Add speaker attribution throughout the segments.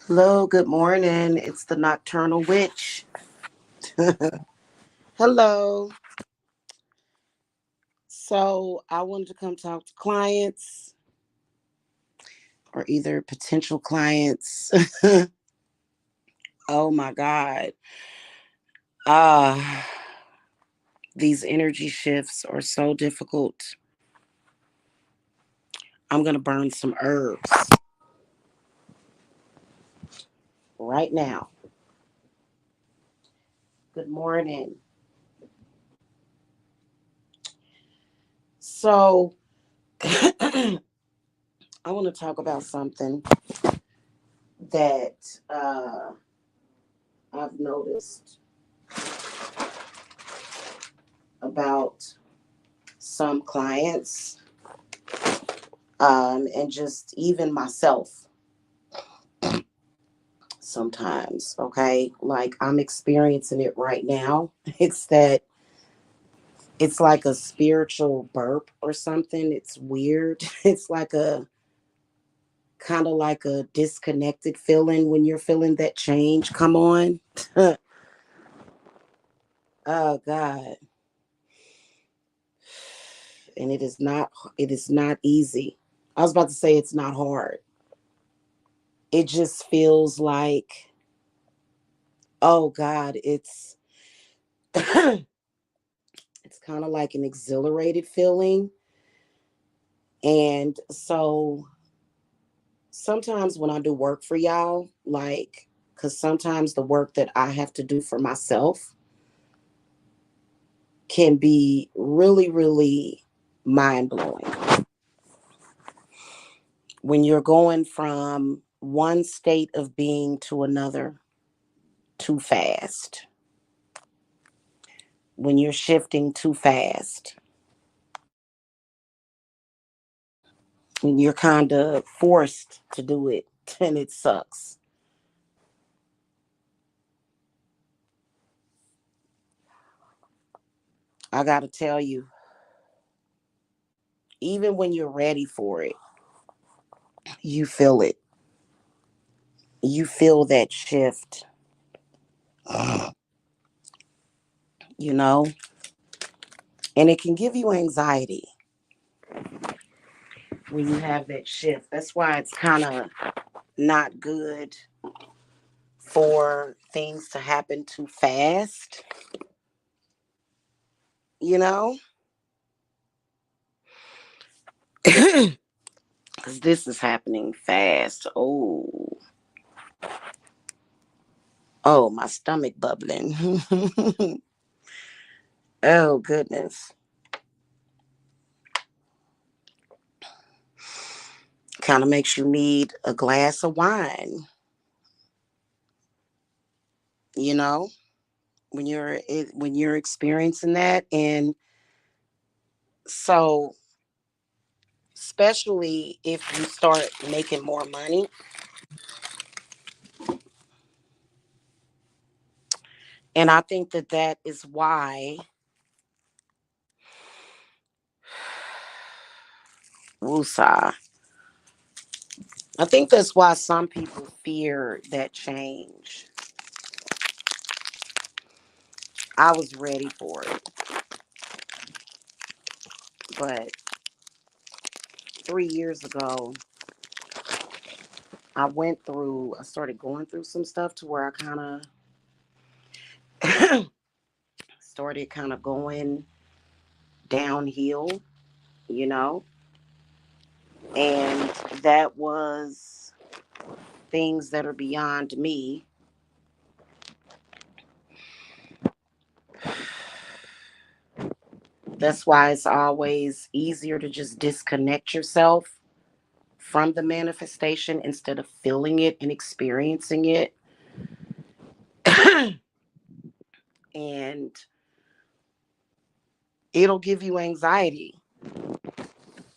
Speaker 1: Hello, good morning. It's the Nocturnal Witch. Hello. So, I wanted to come talk to clients or either potential clients. Oh my God. Ah, these energy shifts are so difficult. I'm going to burn some herbs right now. Good morning. So, I want to talk about something that I've noticed about some clients, and just even myself sometimes. Okay, like I'm experiencing it right now. It's like a spiritual burp or something. It's weird. It's like a kind of like a disconnected feeling when you're feeling that change come on. Oh God. And it is not easy. I was about to say it's not hard. It just feels like, oh God, it's kind of like an exhilarated feeling. And so sometimes when I do work for y'all, like, because sometimes the work that I have to do for myself can be really, really mind blowing. When you're going from one state of being to another too fast, when you're shifting too fast, and you're kind of forced to do it, and it sucks. I got to tell you, even when you're ready for it, you feel it. You feel that shift, you know, and it can give you anxiety when you have that shift. That's why it's kind of not good for things to happen too fast, you know, because this is happening fast. Oh, my stomach bubbling. Oh, goodness. Kind of makes you need a glass of wine, you know, when you're experiencing that. And so, especially if you start making more money, and I think that that is why, woosah, I think that's why some people fear that change. I was ready for it, but 3 years ago, I started going through some stuff to where I kind of started kind of going downhill, you know, and that was things that are beyond me. That's why it's always easier to just disconnect yourself from the manifestation instead of feeling it and experiencing it. And it'll give you anxiety.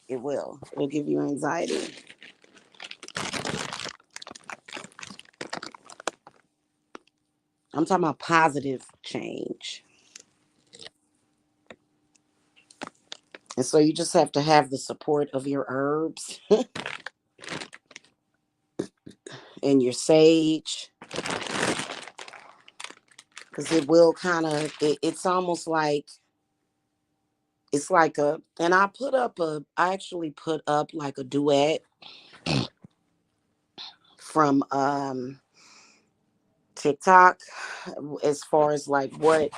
Speaker 1: It will. It'll give you anxiety. I'm talking about positive change. And so you just have to have the support of your herbs and your sage, because it will kind of, it's almost like, it's like and I actually put up like a duet from TikTok, as far as like what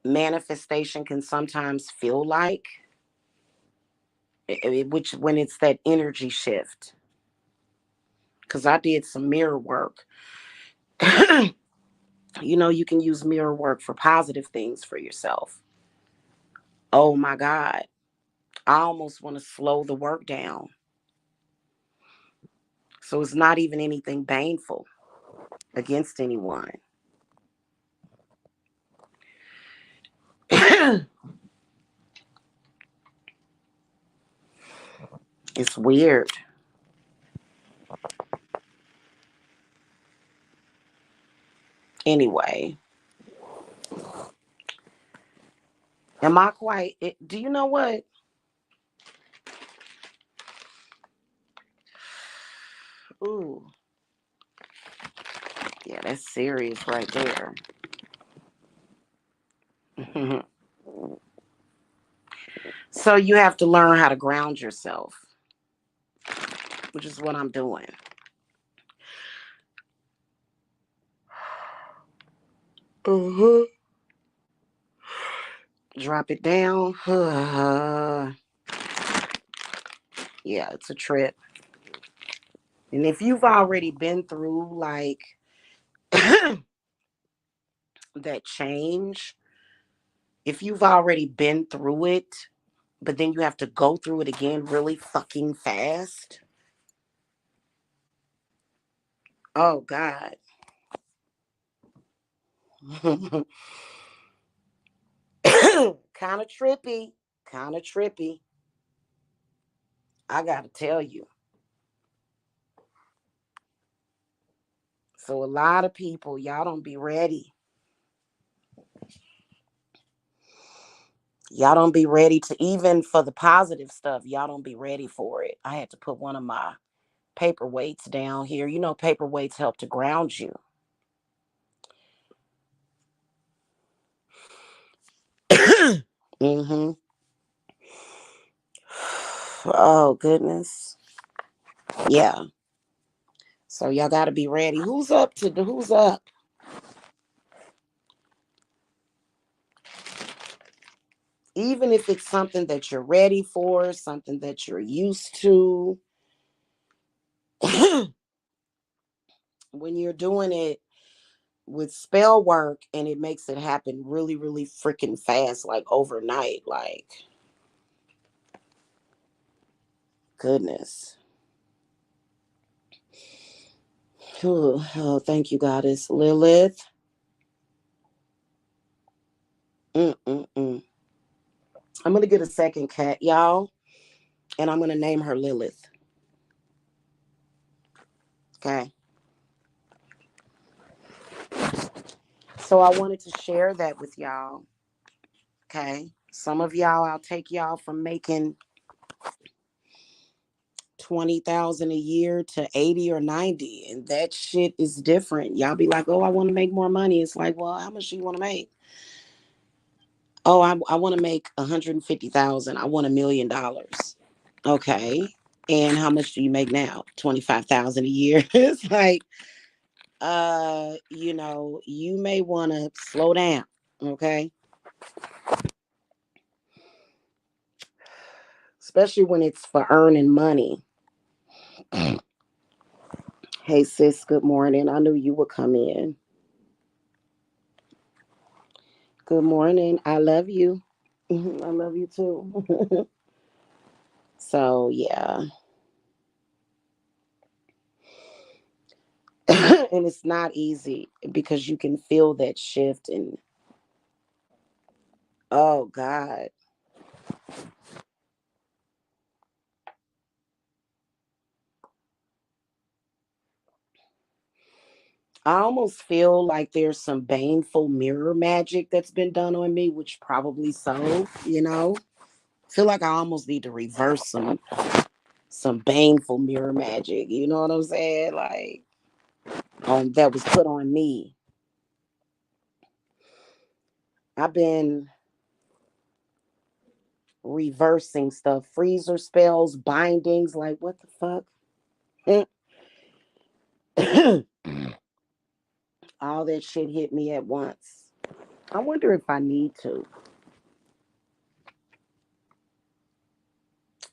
Speaker 1: manifestation can sometimes feel like, which when it's that energy shift. Because I did some mirror work. You can use mirror work for positive things for yourself. Oh my God. I almost want to slow the work down. So it's not even anything baneful against anyone. It's weird. Anyway, am I quite? Do you know what? Ooh, yeah, that's serious right there. So you have to learn how to ground yourself, which is what I'm doing. Uh-huh. Drop it down. Yeah, it's a trip. And if you've already been through like that change, if you've already been through it, but then you have to go through it again really fucking fast. Oh God. Kind of trippy. Kind of trippy. I gotta tell you. So a lot of people, y'all don't be ready. Y'all don't be ready to, even for the positive stuff, y'all don't be ready for it. I had to put one of my paperweights down here. Paperweights help to ground you. Mm-hmm. Oh goodness. Yeah. So y'all gotta be ready. Who's up? Even if it's something that you're ready for, something that you're used to, when you're doing it with spell work and it makes it happen really, really freaking fast, like overnight, like goodness. Oh, thank you, Goddess Lilith. Mm-mm-mm. I'm gonna get a second cat, y'all, and I'm gonna name her Lilith. Okay. So I wanted to share that with y'all. Okay. Some of y'all, I'll take y'all from making 20,000 a year to 80 or 90, and that shit is different. Y'all be like, oh, I want to make more money. It's like, well, how much do you want to make? Oh, I want to make 150,000. I want $1 million. Okay. And how much do you make now? 25,000 a year. It's like, you may want to slow down. Okay. Especially when it's for earning money. Hey sis, good morning. I knew you would come in. Good morning. I love you. I love you too. So yeah. And it's not easy because you can feel that shift, and oh God. I almost feel like there's some baneful mirror magic that's been done on me, which probably so. Feel like I almost need to reverse some some baneful mirror magic. You know what I'm saying? Like, that was put on me. I've been reversing stuff, freezer spells, bindings. Like, what the fuck? All that shit hit me at once. I wonder if I need to.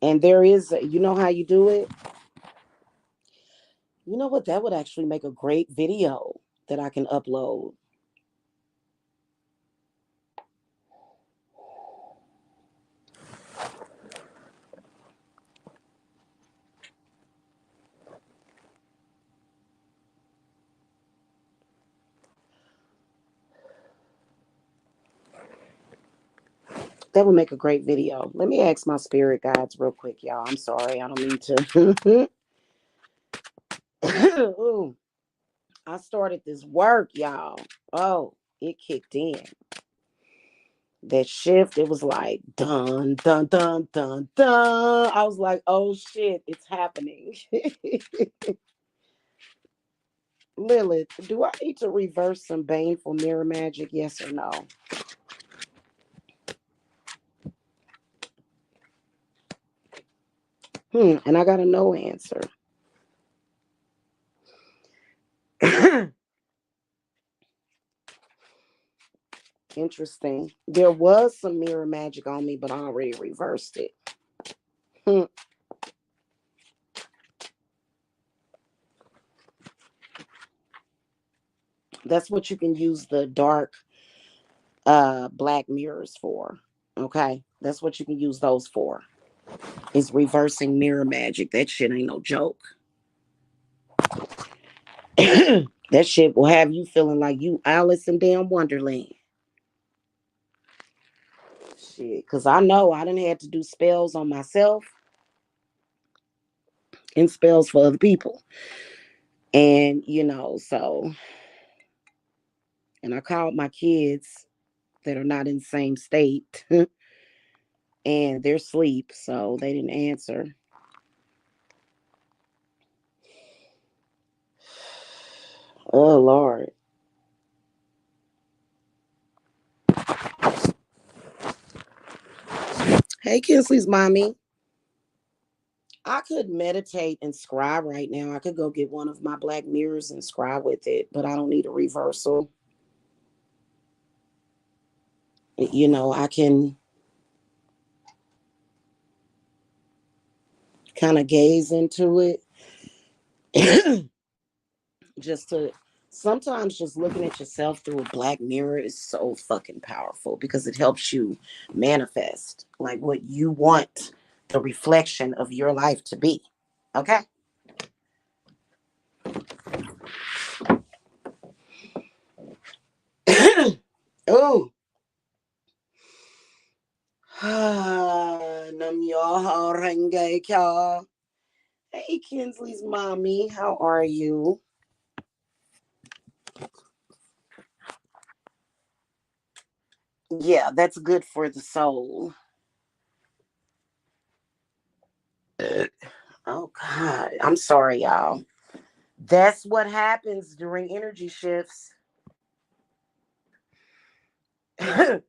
Speaker 1: And there is, you know how you do it? You know what? That would actually make a great video that I can upload. That would make a great video. Let me ask my spirit guides real quick, y'all. I'm sorry. I don't mean to. Ooh, I started this work, y'all. Oh, it kicked in. That shift, it was like dun dun dun dun dun. I was like, oh shit, it's happening. Lilith, do I need to reverse some baneful mirror magic? Yes or no? And I got a no answer. Interesting. There was some mirror magic on me, but I already reversed it. Hmm. That's what you can use the dark black mirrors for. Okay? That's what you can use those for. Is reversing mirror magic. That shit ain't no joke. That shit will have you feeling like you Alice in damn Wonderland. Shit, because I know I done had to do spells on myself and spells for other people. And, so, and I called my kids that are not in the same state and they're asleep, so they didn't answer. Oh, Lord. Hey, Kinsley's mommy. I could meditate and scribe right now. I could go get one of my black mirrors and scribe with it, but I don't need a reversal. I can kind of gaze into it. Just to sometimes just looking at yourself through a black mirror is so fucking powerful because it helps you manifest like what you want the reflection of your life to be. Okay? Oh. Nam yo renge kya. Hey, Kinsley's mommy, how are you? Yeah, that's good for the soul. Oh, God. I'm sorry, y'all. That's what happens during energy shifts. That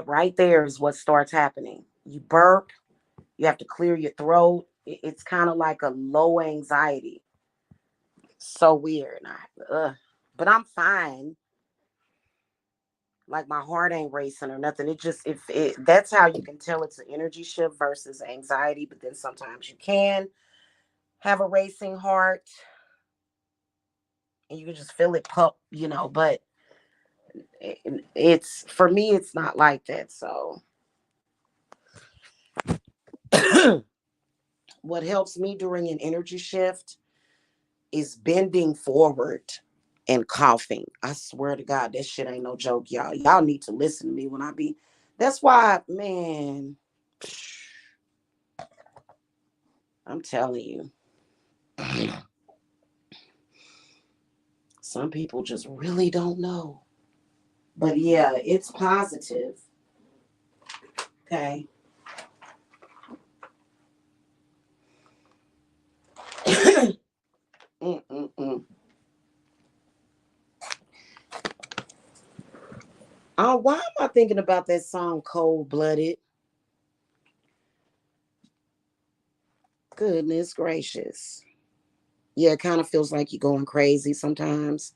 Speaker 1: right there is what starts happening. You burp, you have to clear your throat. It's kind of like a low anxiety. So weird. But I'm fine. Like my heart ain't racing or nothing. It just if it that's how you can tell it's an energy shift versus anxiety. But then sometimes you can have a racing heart and you can just feel it pump, but it's for me it's not like that. So what helps me during an energy shift is bending forward and coughing. I swear to God, that shit ain't no joke, y'all. Y'all need to listen to me when I be. That's why, man, I'm telling you, some people just really don't know. But yeah, it's positive. Okay. start thinking about that song Cold Blooded. Goodness gracious. Yeah, it kind of feels like you're going crazy sometimes.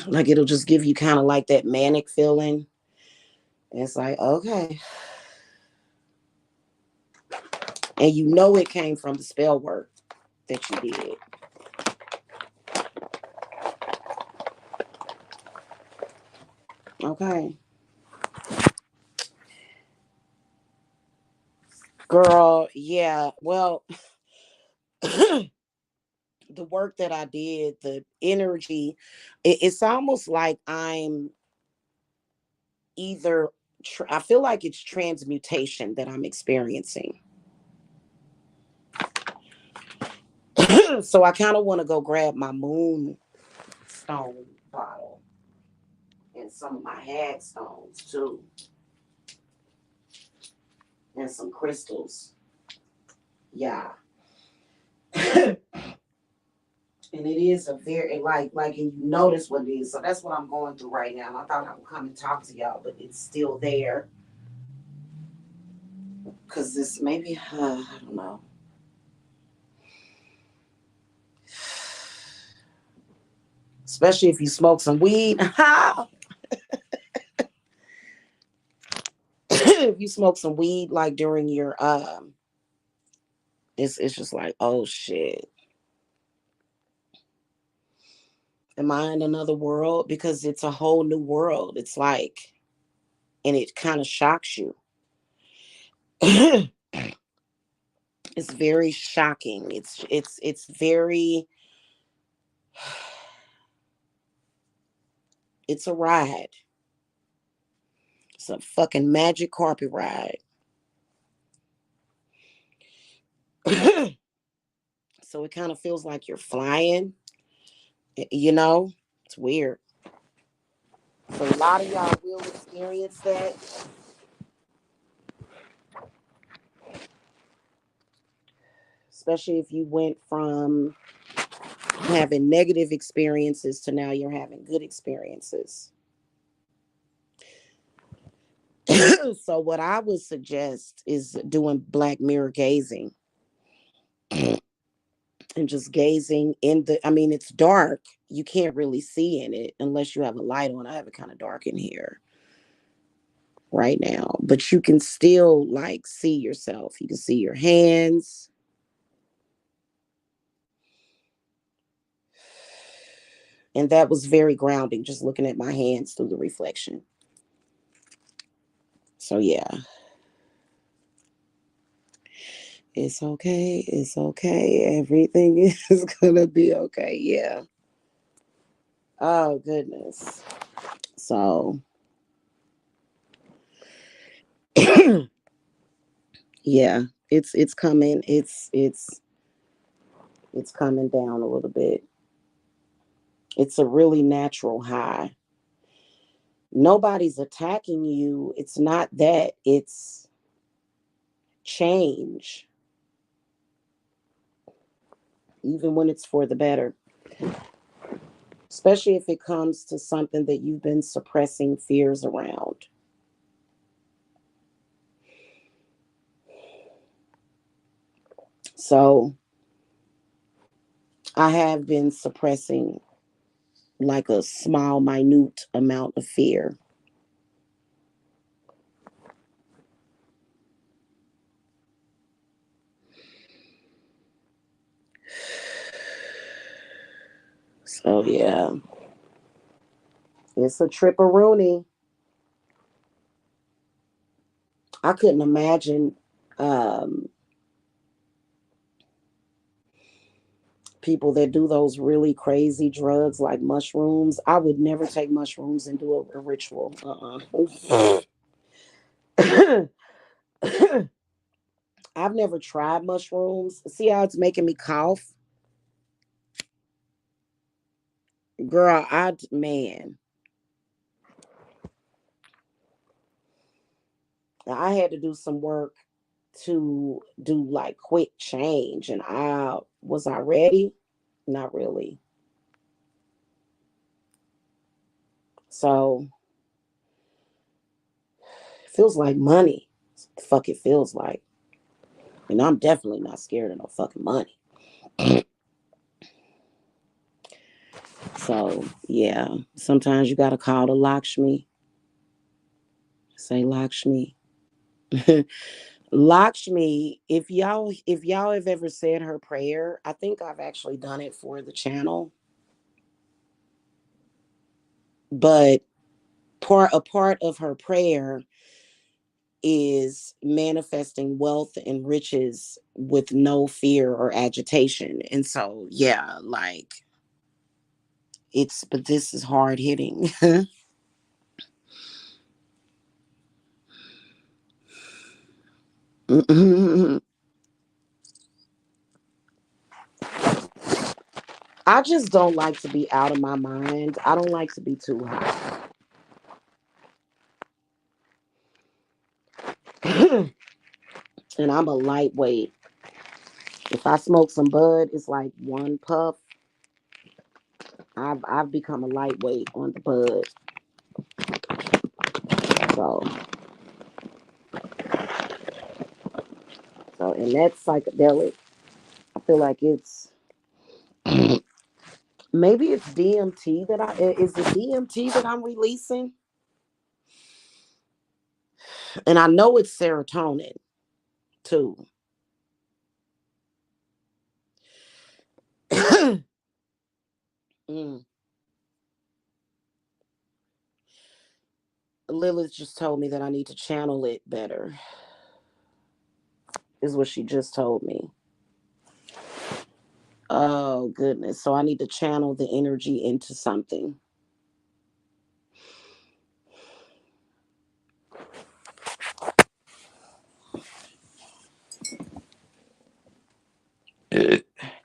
Speaker 1: Like it'll just give you kind of like that manic feeling. And it's like, okay. And you know it came from the spell work that you did. Okay. Girl, yeah. Well, the work that I did, the energy, it's almost like I'm either, I feel like it's transmutation that I'm experiencing. So I kind of want to go grab my moonstone bottle and some of my hag stones too, and some crystals. Yeah. And it is a very and you notice what it is. So that's what I'm going through right now. I thought I would come and talk to y'all, but it's still there. Cause this maybe I don't know. Especially if you smoke some weed. If you smoke some weed like during your it's just like, oh shit. Am I in another world? Because it's a whole new world. It's like, and it kind of shocks you. It's very shocking. It's very it's a ride. It's a fucking magic carpet ride. So it kind of feels like you're flying, you know? It's weird. So a lot of y'all will experience that. Especially if you went from having negative experiences to now you're having good experiences. So what I would suggest is doing black mirror gazing and just gazing in the, I mean, it's dark. You can't really see in it unless you have a light on. I have it kind of dark in here right now, but you can still like see yourself. You can see your hands. And that was very grounding, just looking at my hands through the reflection. So yeah, it's okay. It's okay. Everything is gonna be okay. Yeah. Oh goodness. So yeah, it's coming. It's coming down a little bit. It's a really natural high. Nobody's attacking you. It's not that. It's change, even when it's for the better. Especially if it comes to something that you've been suppressing fears around. So I have been suppressing like a small, minute amount of fear. So yeah, it's a trip-a-rooney. I couldn't imagine um, people that do those really crazy drugs like mushrooms. I would never take mushrooms and do a ritual. I've never tried mushrooms. See how it's making me cough? Girl, man, I had to do some work to do like quick change. And I ready? Not really. So Feels like money. Fuck it feels like. And I'm definitely not scared of no fucking money. So yeah, sometimes you gotta call the Lakshmi. Say Lakshmi. Lakshmi, if y'all have ever said her prayer, I think I've actually done it for the channel. But a part of her prayer is manifesting wealth and riches with no fear or agitation. And so yeah, like but this is hard hitting. I just don't like to be out of my mind. I don't like to be too high. And I'm a lightweight. If I smoke some bud, it's like one puff. I've become a lightweight on the bud. So and that's psychedelic. I feel like it's maybe it's DMT that I is it DMT that I'm releasing? And I know it's serotonin too. Mm. Lilith just told me that I need to channel it better. Is what she just told me. Oh goodness. So I need to channel the energy into something.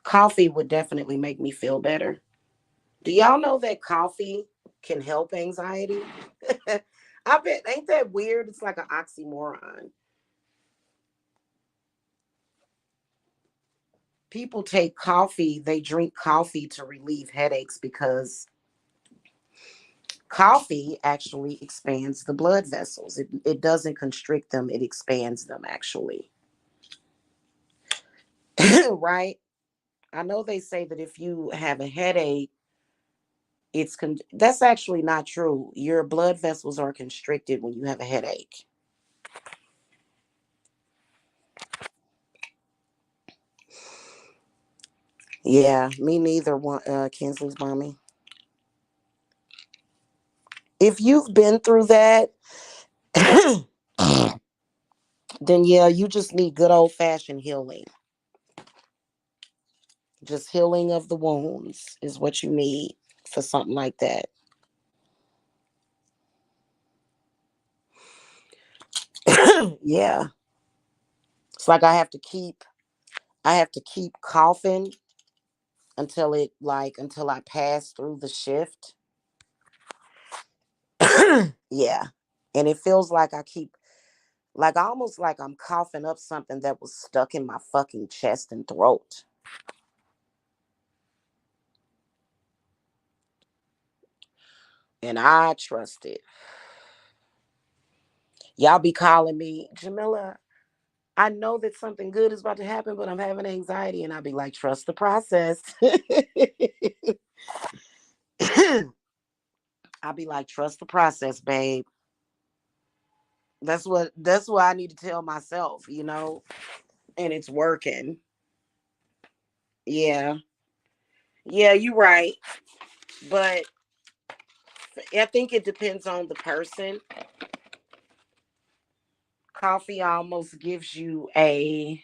Speaker 1: Coffee would definitely make me feel better. Do y'all know that coffee can help anxiety? I bet, ain't that weird? It's like an oxymoron. People take coffee, they drink coffee to relieve headaches because coffee actually expands the blood vessels. It doesn't constrict them, it expands them actually. Right? I know they say that if you have a headache, that's actually not true. Your blood vessels are constricted when you have a headache. Yeah, me neither. Kinsley's mommy. If you've been through that, then yeah, you just need good old fashioned healing. Just healing of the wounds is what you need for something like that. Yeah, it's like I have to keep coughing until I pass through the shift. Yeah, and it feels like I keep almost like I'm coughing up something that was stuck in my fucking chest and throat. And I trust it. Y'all be calling me, Jamila. I know that something good is about to happen, but I'm having anxiety. And I'll be like, trust the process. I'll be like, trust the process, babe. That's what I need to tell myself. And it's working. Yeah. Yeah, you're right. But I think it depends on the person. Coffee almost gives you a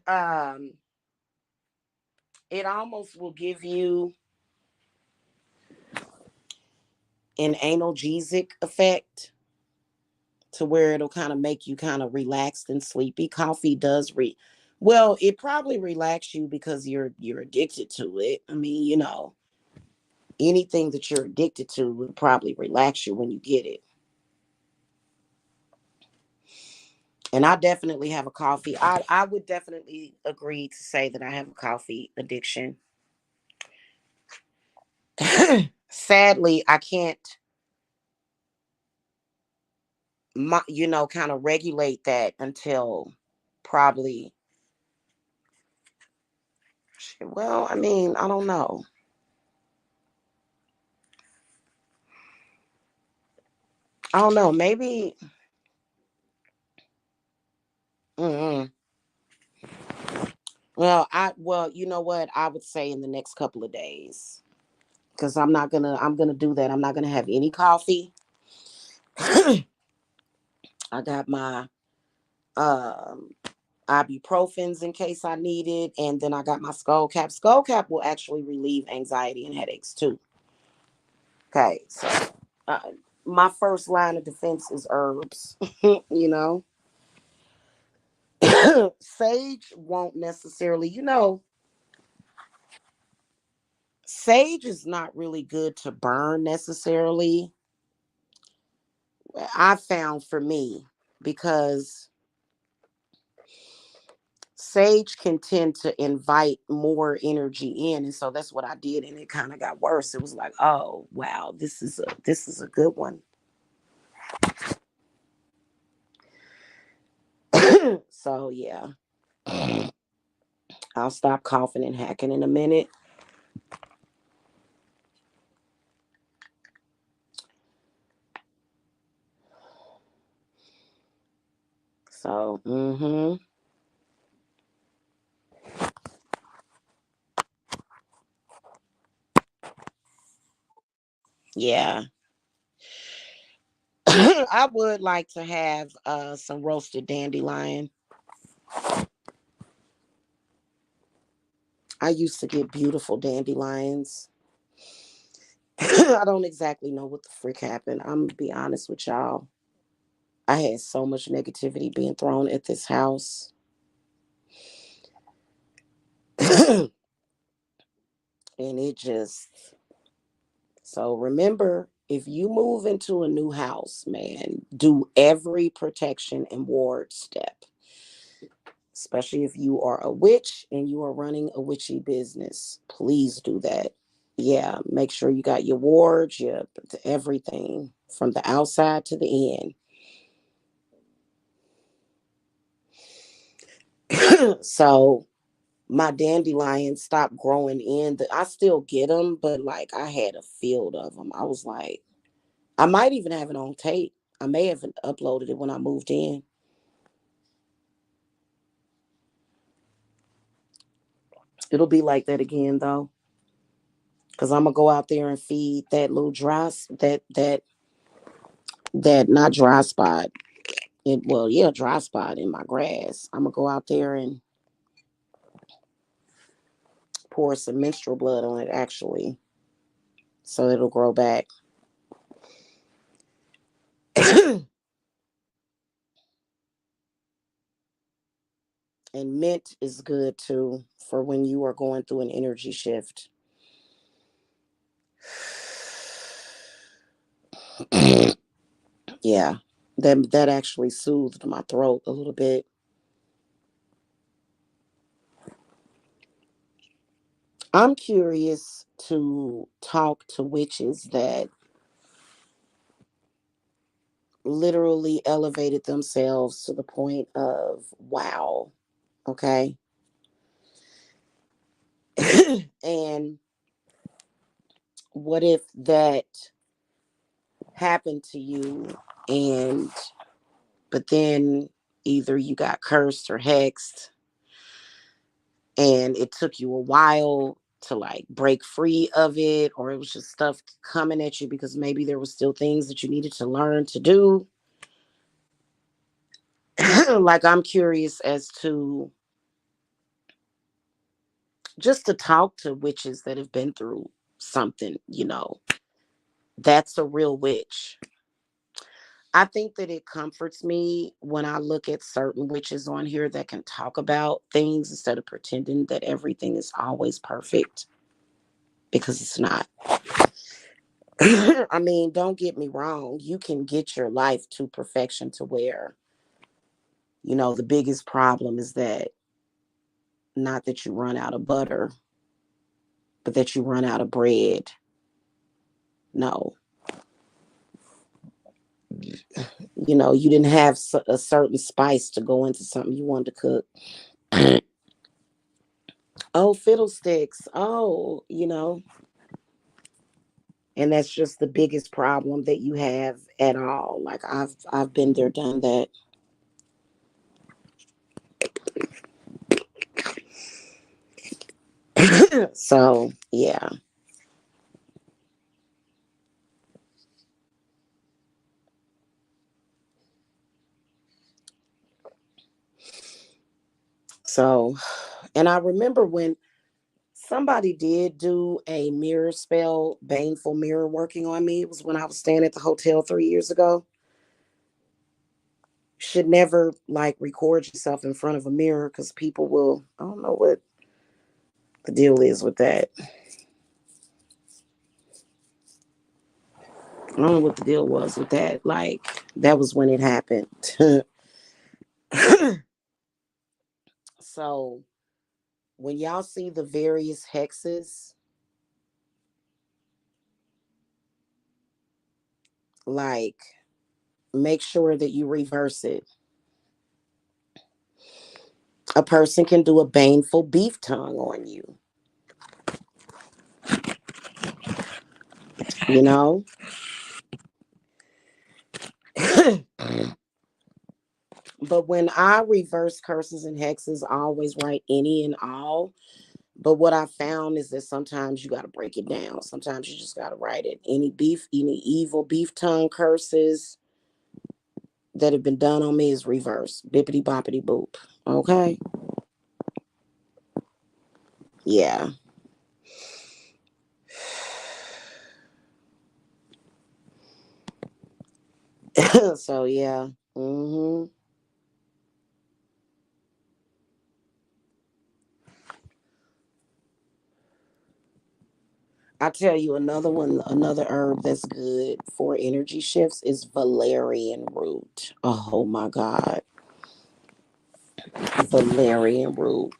Speaker 1: um it almost will give you an analgesic effect to where it'll kind of make you kind of relaxed and sleepy. Coffee does well, it probably relax you because you're addicted to it. I mean, anything that you're addicted to will probably relax you when you get it. And I definitely have a coffee. I would definitely agree to say that I have a coffee addiction. Sadly, I can't kind of regulate that until probably, well, I mean, I don't know. I don't know. Maybe, mm well, you know what? I would say in the next couple of days. Because I'm gonna do that. I'm not gonna have any coffee. I got my um ibuprofens in case I need it, and then I got my skull cap. Skull cap will actually relieve anxiety and headaches too. Okay, so uh, my first line of defense is herbs. you know, sage won't necessarily. Sage is not really good to burn necessarily. I found for me because sage can tend to invite more energy in, and so that's what I did, and it kind of got worse. It was like, oh wow, this is a good one. So yeah, I'll stop coughing and hacking in a minute. So yeah. I would like to have some roasted dandelion. I used to get beautiful dandelions. I don't exactly know what the frick happened. I'm gonna be honest with y'all. I had so much negativity being thrown at this house. And it just, so remember, if you move into a new house, man, do every protection and ward step, especially if you are a witch and you are running a witchy business. Please do that. Yeah, make sure you got your wards, your everything from the outside to the end. So my dandelions stopped growing in. I still get them, but like I had a field of them. I was like, I might even have it on tape. I may have uploaded it when I moved in. It'll be like that again though, because I'm gonna go out there and feed that little that not dry spot. Well, yeah, dry spot in my grass. I'm gonna go out there and pour some menstrual blood on it actually, so it'll grow back. And mint is good too for when you are going through an energy shift. Yeah, that actually soothed my throat a little bit. I'm curious to talk to witches that literally elevated themselves to the point of wow. Okay. And what if that happened to you, and but then either you got cursed or hexed, and it took you a while to like break free of it, or it was just stuff coming at you because maybe there was still things that you needed to learn to do. Like I'm curious as to just to talk to witches that have been through something. That's a real witch. I think that it comforts me when I look at certain witches on here that can talk about things instead of pretending that everything is always perfect, because it's not. I mean, don't get me wrong. You can get your life to perfection to where, the biggest problem is that not that you run out of butter, but that you run out of bread. No. you didn't have a certain spice to go into something you wanted to cook. Oh, fiddlesticks. Oh, and that's just the biggest problem that you have at all. Like I've been there, done that. So yeah. So, and I remember when somebody did do a mirror spell, baneful mirror working on me. It was when I was staying at the hotel 3 years ago. Should never like record yourself in front of a mirror because people will. I don't know what the deal is with that. I don't know what the deal was with that. Like that was when it happened. So when y'all see the various hexes, like make sure that you reverse it. A person can do a baneful beef tongue on you, you know? But when I reverse curses and hexes, I always write any and all. But what I found is that sometimes you got to break it down. Sometimes you just got to write it. Any evil beef tongue curses that have been done on me is reverse. Bippity boppity boop. Okay? Yeah. So, yeah. I tell you another herb that's good for energy shifts is valerian root. Oh my God. Valerian root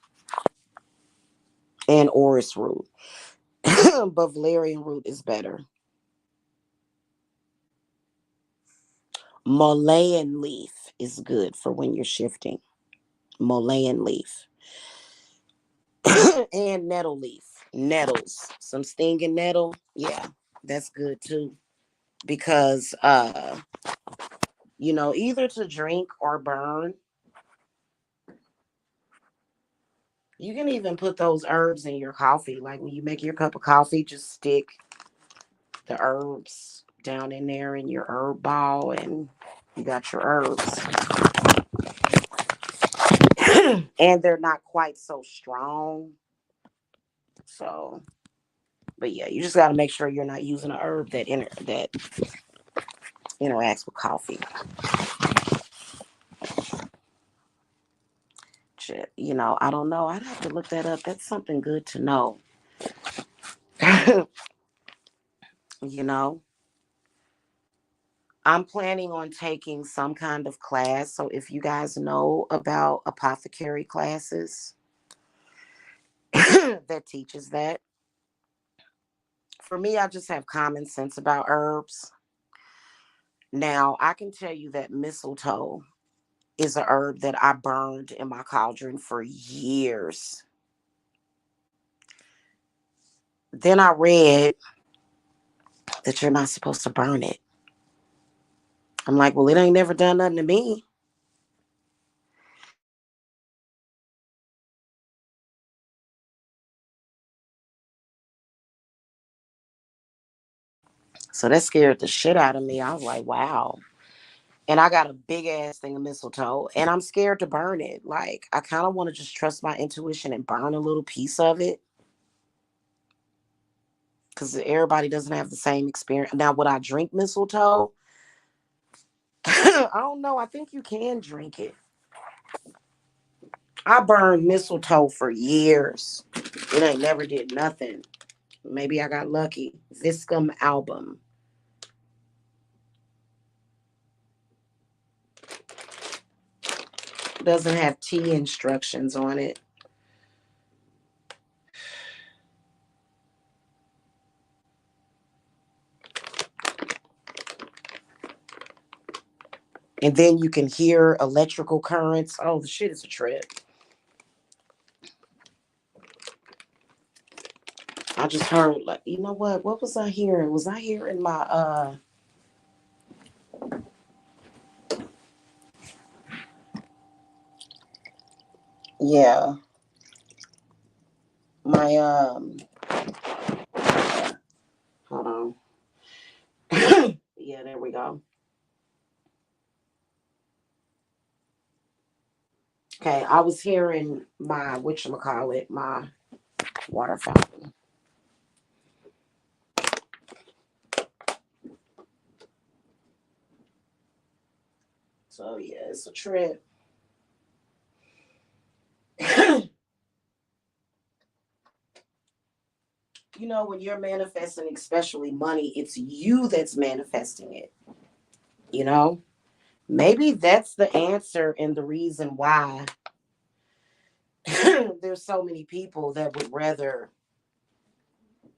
Speaker 1: and orris root. But valerian root is better. Malayan leaf is good for when you're shifting. Malayan leaf. And nettle leaf. Nettles. Some stinging nettle. Yeah, that's good too. Because either to drink or burn. You can even put those herbs in your coffee. Like when you make your cup of coffee, just stick the herbs down in there in your herb ball and you got your herbs. And they're not quite so strong. So, but yeah, you just got to make sure you're not using a herb that interacts with coffee. Shit, I don't know. I'd have to look that up. That's something good to know. you know, I'm planning on taking some kind of class. So if you guys know about apothecary classes that teaches that, for me, I just have common sense about herbs. Now, I can tell you that mistletoe is a herb that I burned in my cauldron for years. Then I read that you're not supposed to burn it. I'm like, well, it ain't never done nothing to me. So that scared the shit out of me. I was like, wow. And I got a big ass thing of mistletoe and I'm scared to burn it. Like, I kind of want to just trust my intuition and burn a little piece of it because everybody doesn't have the same experience. Now, would I drink mistletoe? I don't know. I think you can drink it. I burned mistletoe for years. It ain't never did nothing. Maybe I got lucky. Viscum album. Doesn't have tea instructions on it. And then you can hear electrical currents. Oh, the shit is a trip. I just heard, like, you know what? What was I hearing? Was I hearing my yeah, my hold on. Yeah, there we go. Okay, I was hearing my whatchamacallit, my water fountain. So yeah, it's a trip. You know, when you're manifesting, especially money, it's you that's manifesting it. You know, maybe that's the answer and the reason why there's so many people that would rather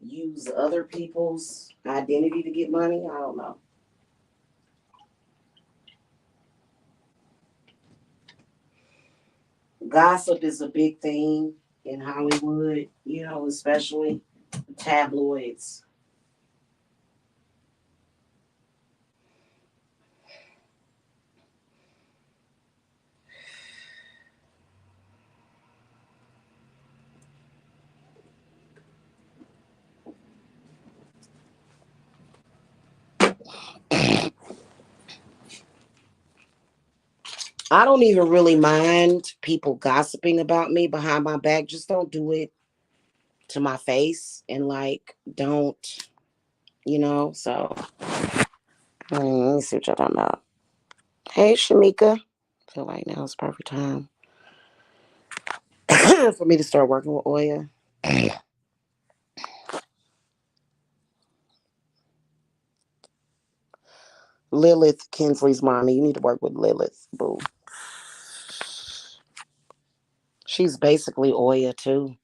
Speaker 1: use other people's identity to get money. I don't know. Gossip is a big thing in Hollywood, you know, especially tabloids. I don't even really mind people gossiping about me behind my back. Just don't do it to my face and like don't, you know. So let me see what y'all talking about. Hey, Shamika. I feel like now is the perfect time for me to start working with Oya. Lilith, Kinsley's mommy. You need to work with Lilith, boo. She's basically Oya too.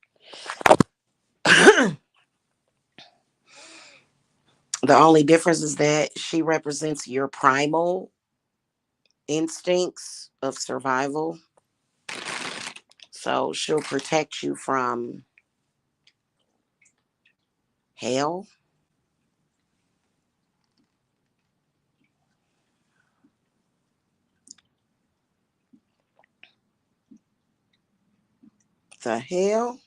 Speaker 1: The only difference is that she represents your primal instincts of survival. So she'll protect you from hell. The hell?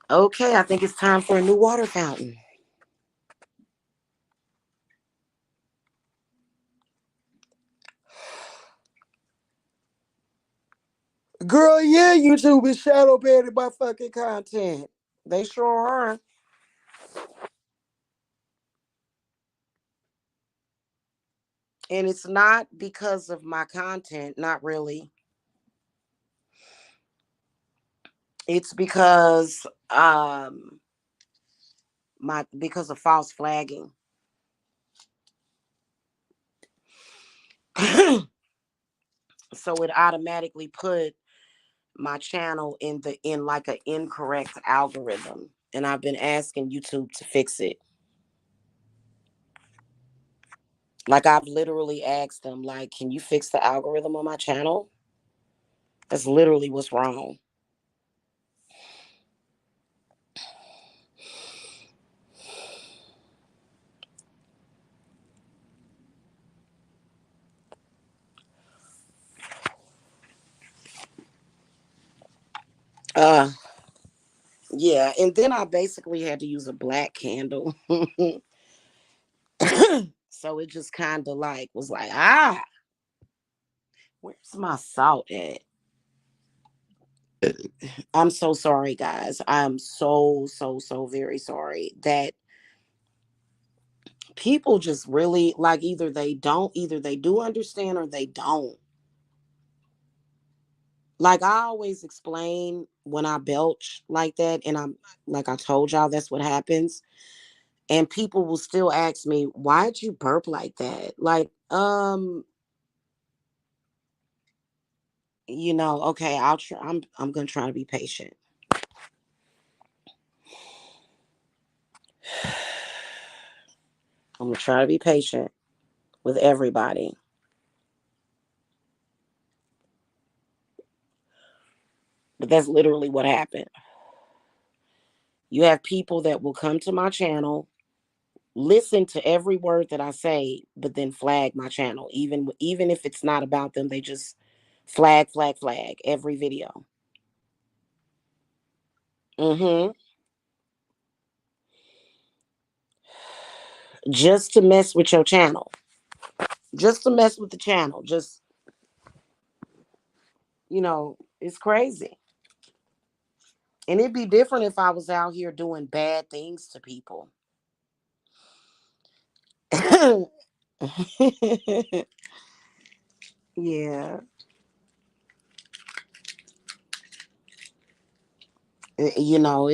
Speaker 1: Okay, I think it's time for a new water fountain. Girl, yeah, YouTube is shadow banning my fucking content. They sure are. And it's not because of my content, not really. It's because my because of false flagging. So it automatically put my channel in like an incorrect algorithm. And I've been asking YouTube to fix it. Like I've literally asked them, like, can you fix the algorithm on my channel? That's literally what's wrong. Uh yeah, and then I basically had to use a black candle. So it just kind of like was like, where's my salt at? I'm so sorry, guys. I'm so very sorry that people just really like either they do understand or they don't. Like I always explain when I belch like that, and I'm like I told y'all that's what happens. And people will still ask me, why'd you burp like that? Like, okay, I'm gonna try to be patient. I'm going to try to be patient with everybody. But that's literally what happened. You have people that will come to my channel, listen to every word that I say, but then flag my channel. Even if it's not about them, they just flag every video. Mm-hmm. Just to mess with your channel. Just to mess with the channel. Just, it's crazy. And it'd be different if I was out here doing bad things to people. Yeah. You know,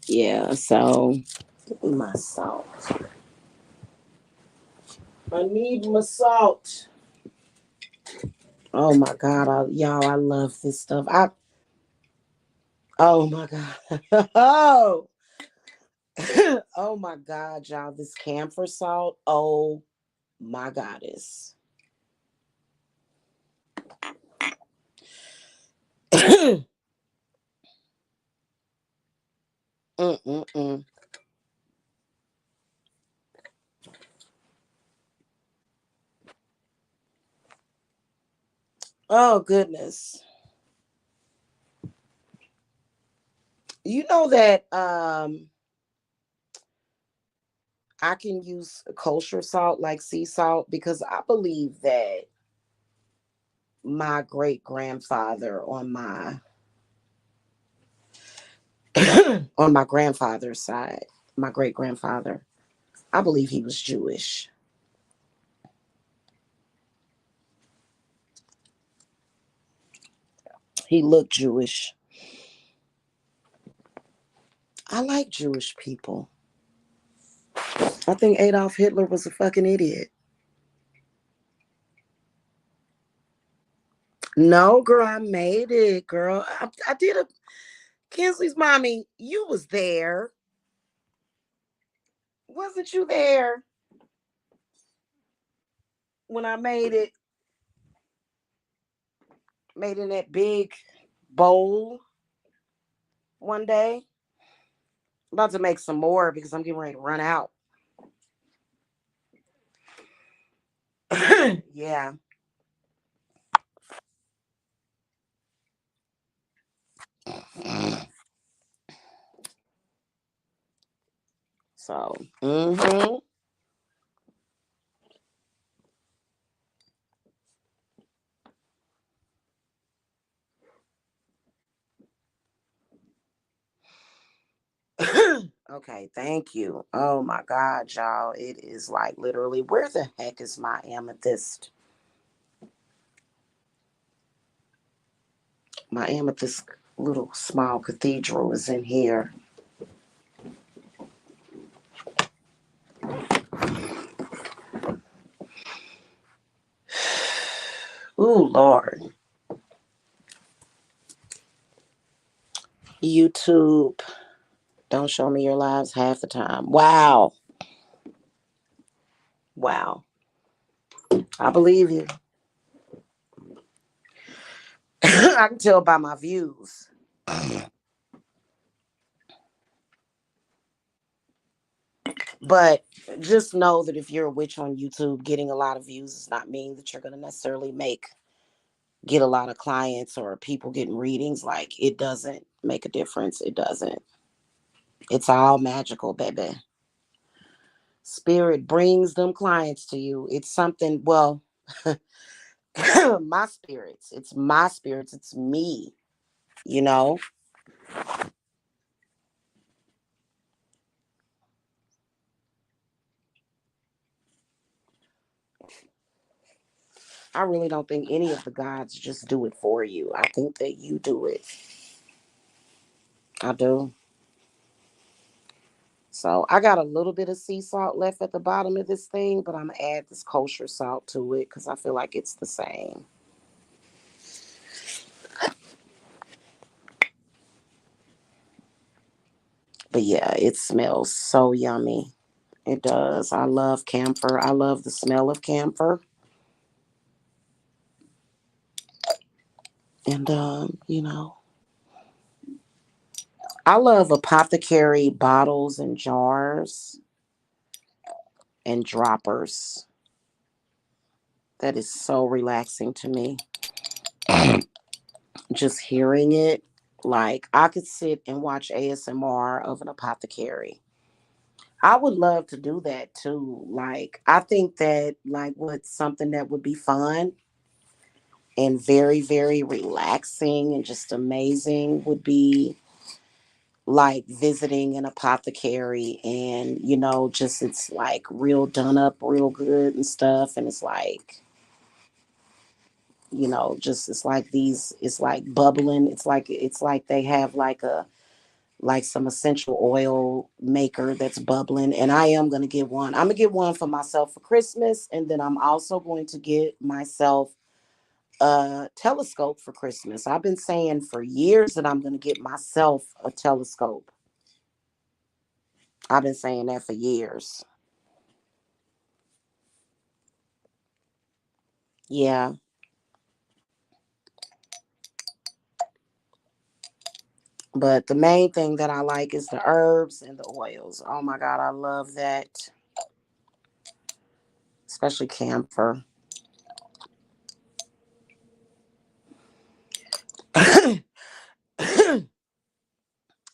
Speaker 1: yeah, so my salt. I need my salt. Oh my God, y'all, I love this stuff. Oh my God. Oh, oh my God, y'all, this camphor salt. Oh my goddess. Mm-mm-mm. Oh goodness. You know that I can use kosher salt like sea salt because I believe that my great grandfather on my grandfather's side, my great grandfather, I believe he was Jewish. He looked Jewish. I like Jewish people. I think Adolf Hitler was a fucking idiot. No, girl, I made it, girl. I did a Kinsley's mommy. You was there, wasn't you there when I made it? Made in that big bowl one day. I'm about to make some more because I'm getting ready to run out. Yeah. So, okay, thank you. Oh my God, y'all. It is like literally, where the heck is my amethyst? My amethyst little small cathedral is in here. Ooh, Lord. YouTube. Don't show me your lives half the time. Wow. Wow. I believe you. I can tell by my views. But just know that if you're a witch on YouTube, getting a lot of views does not mean that you're going to necessarily get a lot of clients or people getting readings. Like, it doesn't make a difference. It doesn't. It's all magical, baby. Spirit brings them clients to you. It's something, well, my spirits. It's my spirits. It's me, you know? I really don't think any of the gods just do it for you. I think that you do it. I do. So I got a little bit of sea salt left at the bottom of this thing, but I'm gonna add this kosher salt to it because I feel like it's the same. But yeah, it smells so yummy. It does. I love camphor. I love the smell of camphor. And I love apothecary bottles and jars and droppers. That is so relaxing to me. Just hearing it, like I could sit and watch ASMR of an apothecary. I would love to do that too. Like I think that like what's something that would be fun and very, very relaxing and just amazing would be like visiting an apothecary and just it's like real done up real good and stuff, and it's like just it's like these it's like bubbling, it's like they have like some essential oil maker that's bubbling, and I am going to get one. I'm going to get one for myself for Christmas, and then I'm also going to get myself a telescope for Christmas. I've been saying for years that I'm going to get myself a telescope. I've been saying that for years. Yeah, but the main thing that I like is the herbs and the oils. Oh my God, I love that, especially camphor.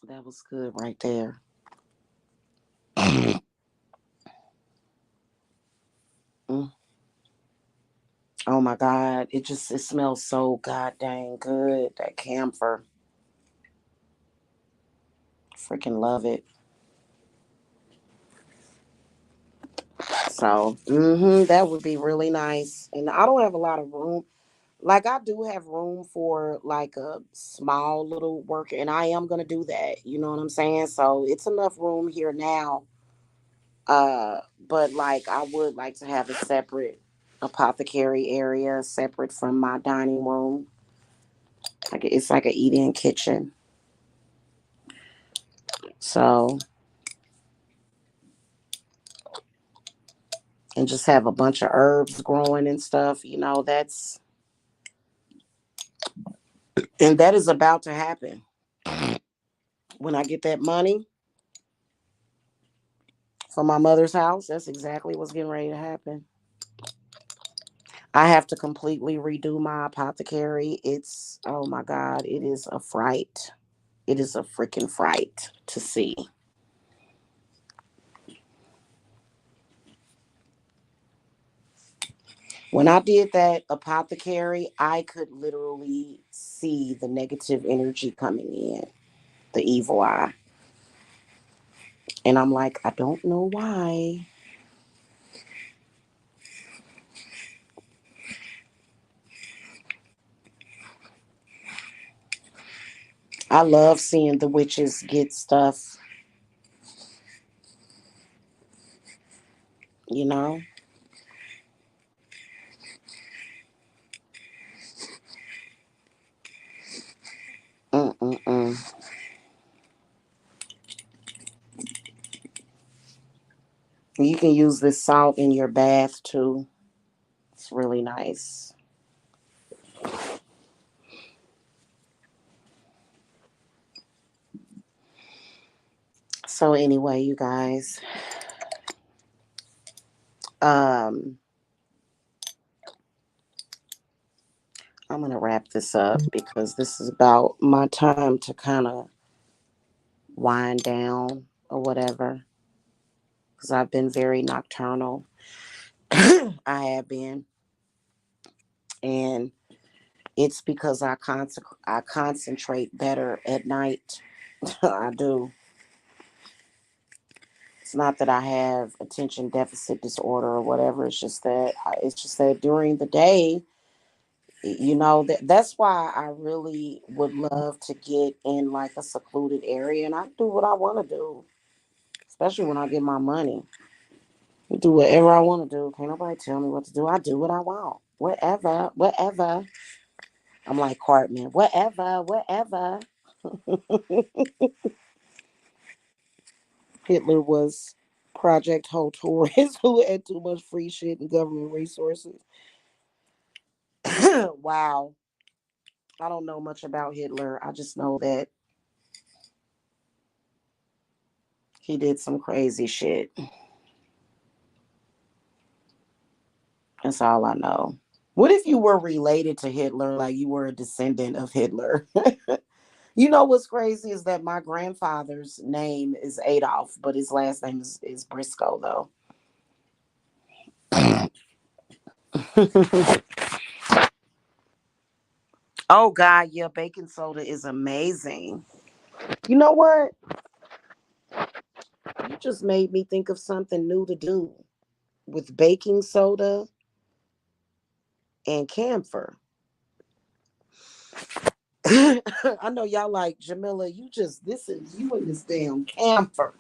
Speaker 1: That was good right there. Mm. Oh my God, it smells so god dang good. That camphor, freaking love it. So, that would be really nice. And I don't have a lot of room. Like I do have room for like a small little work, and I am gonna do that. You know what I'm saying? So it's enough room here now. But like I would like to have a separate apothecary area, separate from my dining room. Like it's like a eat-in kitchen. So and just have a bunch of herbs growing and stuff. And that is about to happen. When I get that money from my mother's house, that's exactly what's getting ready to happen. I have to completely redo my apothecary. It's, oh my God, it is a fright. It is a freaking fright to see. When I did that apothecary, I could literally see the negative energy coming in, the evil eye. And I'm like, I don't know why. I love seeing the witches get stuff, you know? Mm-mm-mm. You can use this salt in your bath too. It's really nice. So anyway, you guys, um, I'm gonna wrap this up because this is about my time to kind of wind down or whatever. Because I've been very nocturnal. I have been, and it's because I concentrate better at night. I do. It's not that I have attention deficit disorder or whatever. It's just that during the day, that's why I really would love to get in like a secluded area and I do what I want to do. especially when I get my money. I do whatever I want to do. Can't nobody tell me what to do. I do what I want. Whatever, whatever. I'm like Cartman. Whatever, whatever. Hitler was Project Hotorist who had too much free shit and government resources. Wow. I don't know much about Hitler. I just know that he did some crazy shit. That's all I know. What if you were related to Hitler, like you were a descendant of Hitler? You know what's crazy is that my grandfather's name is Adolf, but his last name is Briscoe, though. Oh, God, yeah, baking soda is amazing. You know what? You just made me think of something new to do with baking soda and camphor. I know y'all like Jamila. This is you and this damn camphor.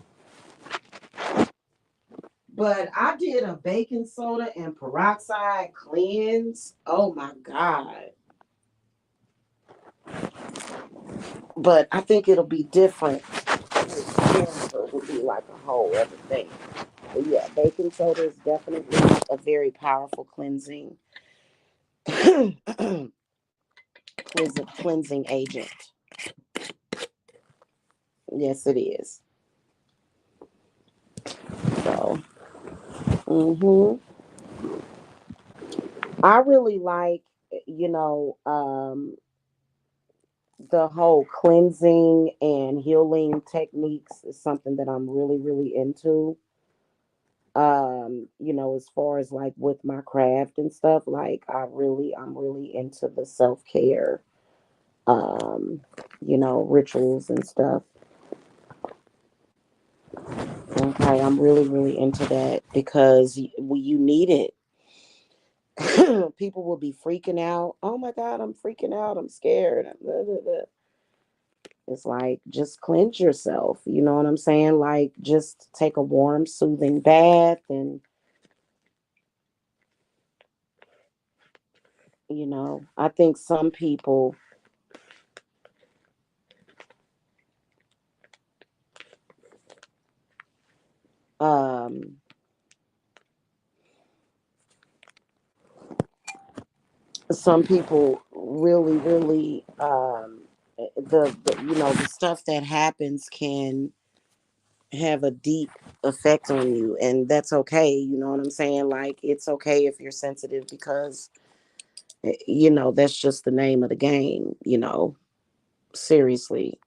Speaker 1: But I did a baking soda and peroxide cleanse. Oh my God. But I think it'll be different. Camphor would be like a whole other thing. But yeah, baking soda is definitely a very powerful cleansing agent. Yes, it is. So, hmm I really like, you know, the whole cleansing and healing techniques is something that I'm really, really into. As far as like with my craft and stuff, like I'm really into the self-care, um, rituals and stuff. Okay, I'm really, really into that because you need it. People will be freaking out. Oh my God, I'm freaking out. I'm scared. Blah, blah, blah. It's like just cleanse yourself. You know what I'm saying? Like just take a warm, soothing bath, and I think um some people really, really the stuff that happens can have a deep effect on you, and that's okay. You know what I'm saying? Like it's okay if you're sensitive because that's just the name of the game. Seriously,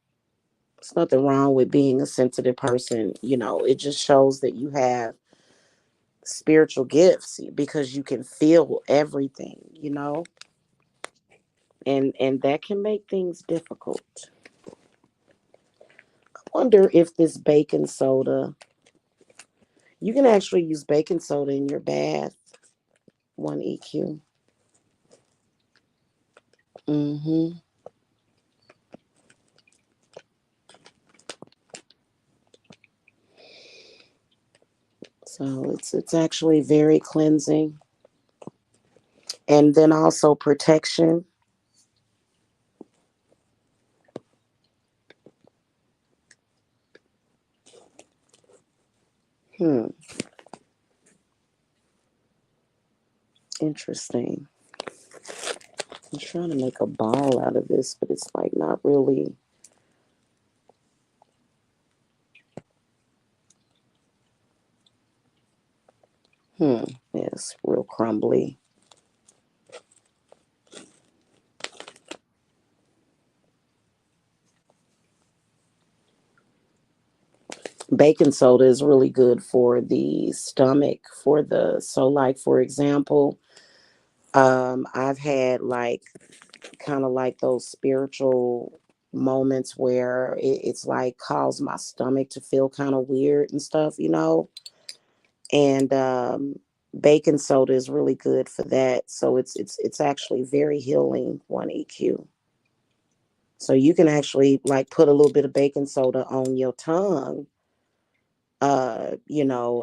Speaker 1: there's nothing wrong with being a sensitive person. It just shows that you have spiritual gifts because you can feel everything. And that can make things difficult. I wonder if this baking soda, you can actually use baking soda in your bath. One EQ. Mm-hmm. So it's actually very cleansing, and then also protection. Hmm. Interesting. I'm trying to make a ball out of this, but it's like not really. Hmm. Yeah, it's real crumbly. Baking soda is really good for the stomach, like for example, I've had like kind of like those spiritual moments where it's like caused my stomach to feel kind of weird and stuff. And baking soda is really good for that. So it's actually very healing. One EQ. So you can actually like put a little bit of baking soda on your tongue,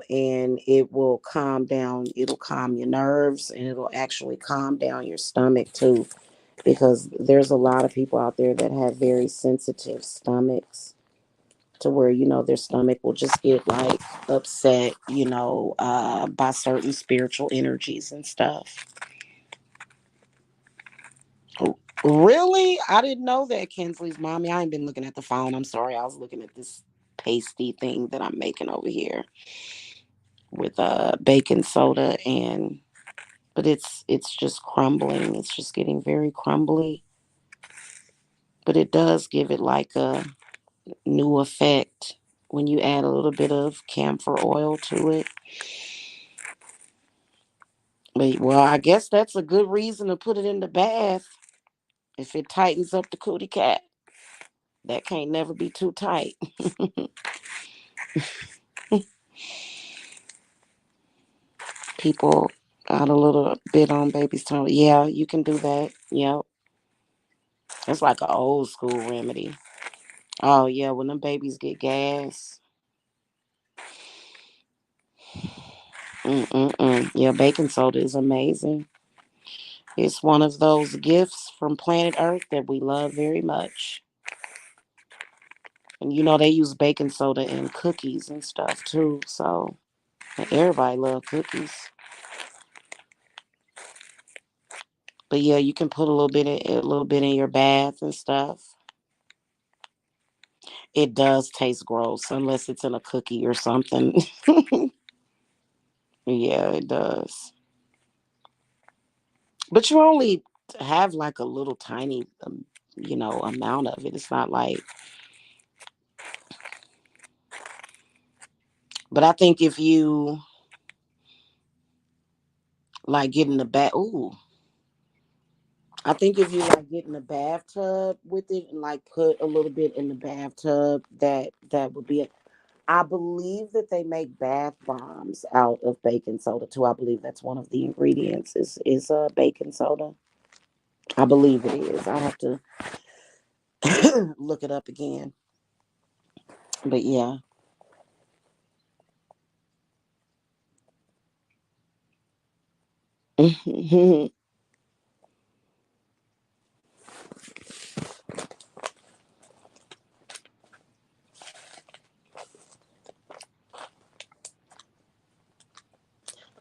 Speaker 1: and it will calm down, it'll calm your nerves, and it'll actually calm down your stomach too, because there's a lot of people out there that have very sensitive stomachs to where, their stomach will just get like upset, by certain spiritual energies and stuff. Really? I didn't know that, Kinsley's mommy. I ain't been looking at the phone. I'm sorry. I was looking at this pasty thing that I'm making over here with baking soda, and but it's just crumbling. It's just getting very crumbly. But it does give it like a new effect when you add a little bit of camphor oil to it. But well, I guess that's a good reason to put it in the bath if it tightens up the cootie cat. That can't never be too tight. People got a little bit on baby's tongue. Yeah, you can do that. Yep. It's like an old school remedy. Oh yeah, when them babies get gas. Mm-mm-mm. Yeah, baking soda is amazing. It's one of those gifts from planet Earth that we love very much. And they use baking soda in cookies and stuff too. So everybody love cookies. But yeah, you can put a little bit in your bath and stuff. It does taste gross unless it's in a cookie or something. Yeah, it does. But you only have like a little tiny, amount of it. It's not like. But I think if you like get in the bath, ooh, I think if you like get in the bathtub with it and like put a little bit in the bathtub, that would be it. I believe that they make bath bombs out of baking soda too. I believe that's one of the ingredients is baking soda. I believe it is. I have to look it up again. But yeah.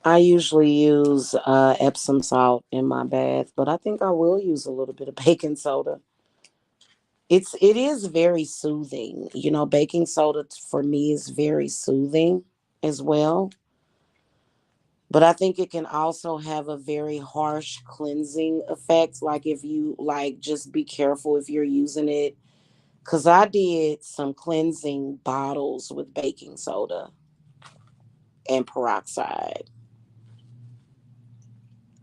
Speaker 1: I usually use Epsom salt in my bath, but I think I will use a little bit of baking soda. It is very soothing. Baking soda for me is very soothing as well. But I think it can also have a very harsh cleansing effect. Like if you like, just be careful if you're using it. Cause I did some cleansing bottles with baking soda and peroxide,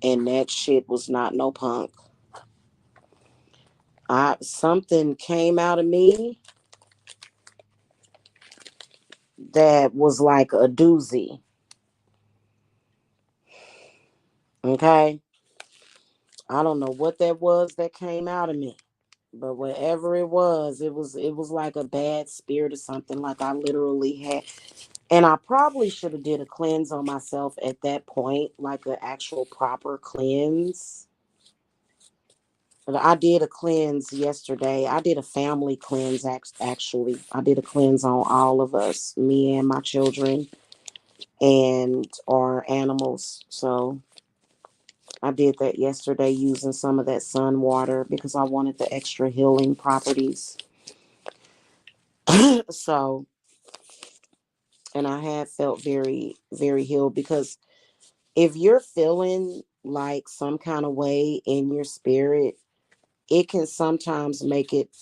Speaker 1: and that shit was not no punk. I Something came out of me that was like a doozy. Okay, I don't know what that was that came out of me, but whatever it was like a bad spirit or something. Like I literally had, and I probably should have did a cleanse on myself at that point, like an actual proper cleanse. But I did a cleanse yesterday. I did a family cleanse actually. I did a cleanse on all of us, me and my children and our animals. So I did that yesterday using some of that sun water because I wanted the extra healing properties. So, and I have felt very, very healed because if you're feeling like some kind of way in your spirit, it can sometimes make it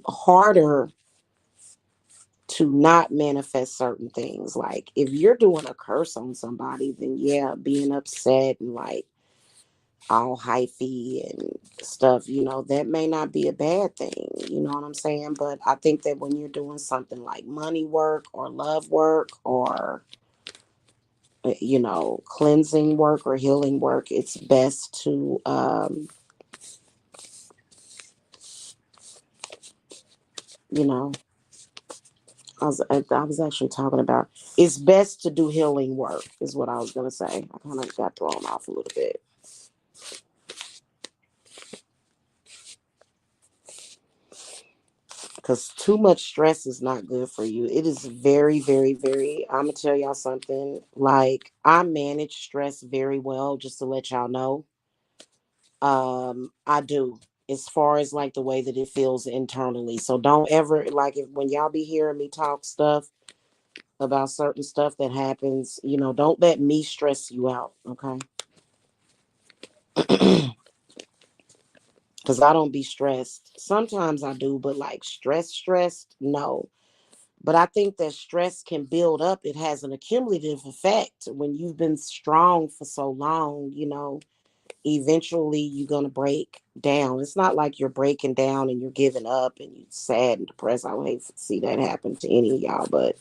Speaker 1: harder to not manifest certain things. Like if you're doing a curse on somebody, then yeah, being upset and like all hyphy and stuff, that may not be a bad thing. You know what I'm saying? But I think that when you're doing something like money work or love work or, cleansing work or healing work, it's best to, you know, I was actually talking about it's best to do healing work is what I was gonna say. I kind of got thrown off a little bit because too much stress is not good for you. It is very, very, very. I'm gonna tell y'all something. Like I manage stress very well. Just to let y'all know, I do. As far as like the way that it feels internally. So don't ever like if when y'all be hearing me talk stuff about certain stuff that happens, don't let me stress you out, okay? Because I don't be stressed. Sometimes I do, but like stressed, no. But I think that stress can build up. It has an accumulative effect when you've been strong for so long, eventually you're going to break down. It's not like you're breaking down and you're giving up and you're sad and depressed. I would hate to see that happen to any of y'all, but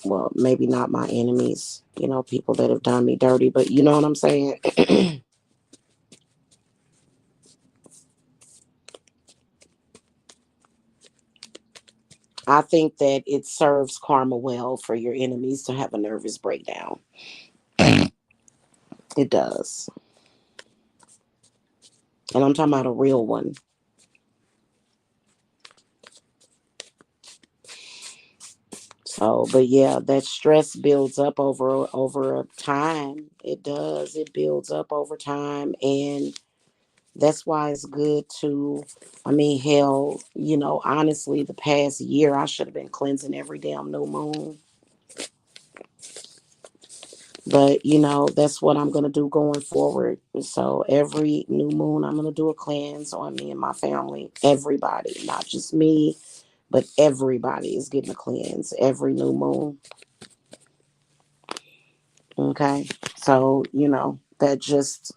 Speaker 1: well, maybe not my enemies, people that have done me dirty, but you know what I'm saying? I think that it serves karma well for your enemies to have a nervous breakdown. It does. And I'm talking about a real one. So, but yeah, that stress builds up over a time. It does. It builds up over time, and that's why it's good to. I mean, hell, honestly, the past year I should have been cleansing every damn new moon. But that's what I'm gonna do going forward. So every new moon, I'm gonna do a cleanse on me and my family. Everybody, not just me, but everybody is getting a cleanse every new moon. Okay, so that just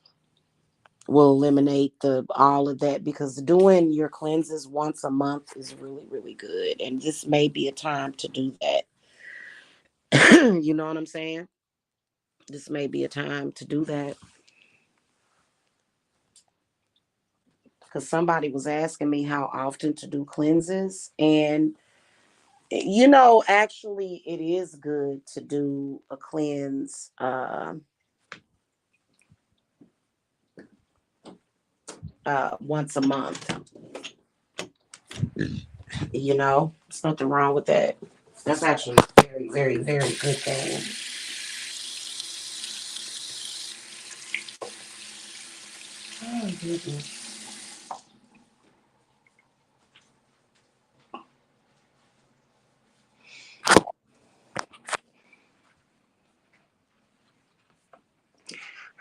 Speaker 1: will eliminate the all of that because doing your cleanses once a month is really really good, and this may be a time to do that. You know what I'm saying? This may be a time to do that because somebody was asking me how often to do cleanses, and actually it is good to do a cleanse once a month. There's nothing wrong with that. That's actually a very very very good thing. Oh, goodness.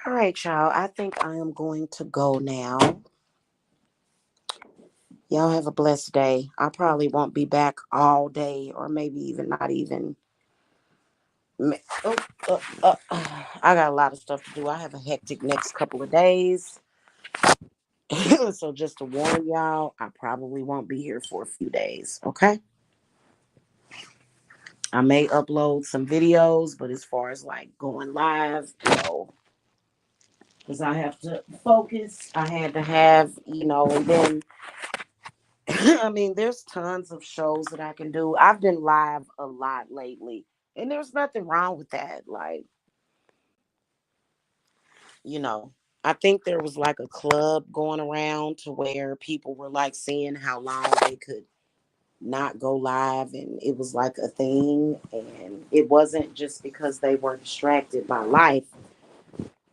Speaker 1: All right, y'all, I think I am going to go now. Y'all have a blessed day. I probably won't be back all day or maybe even not even. Oh, I got a lot of stuff to do. I have a hectic next couple of days. So just to warn y'all, I probably won't be here for a few days. Okay. I may upload some videos, but as far as like going live, no. Because I have to focus. I had to have, and then, I mean, there's tons of shows that I can do. I've been live a lot lately, and there's nothing wrong with that. Like, you know, I think there was like a club going around to where people were like seeing how long they could not go live, and it was like a thing, and it wasn't just because they were distracted by life.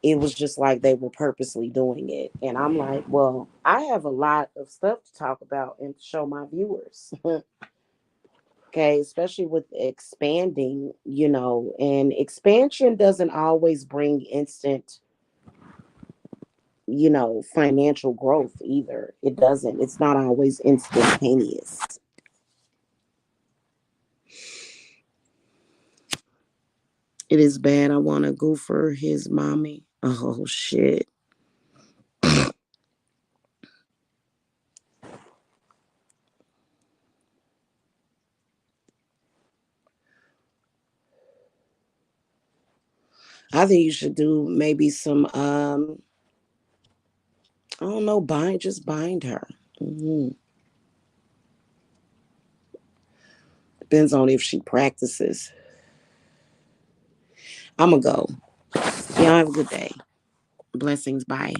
Speaker 1: It was just like they were purposely doing it, and I'm like, well, I have a lot of stuff to talk about and to show my viewers. Okay, especially with expanding, and expansion doesn't always bring instant, financial growth either. It doesn't. It's not always instantaneous. It is bad. I want to go for his mommy. Oh shit. I think you should do maybe some I don't know, bind her. Hmm. Depends on if she practices. I'm going to go. Y'all have a good day. Blessings. Bye.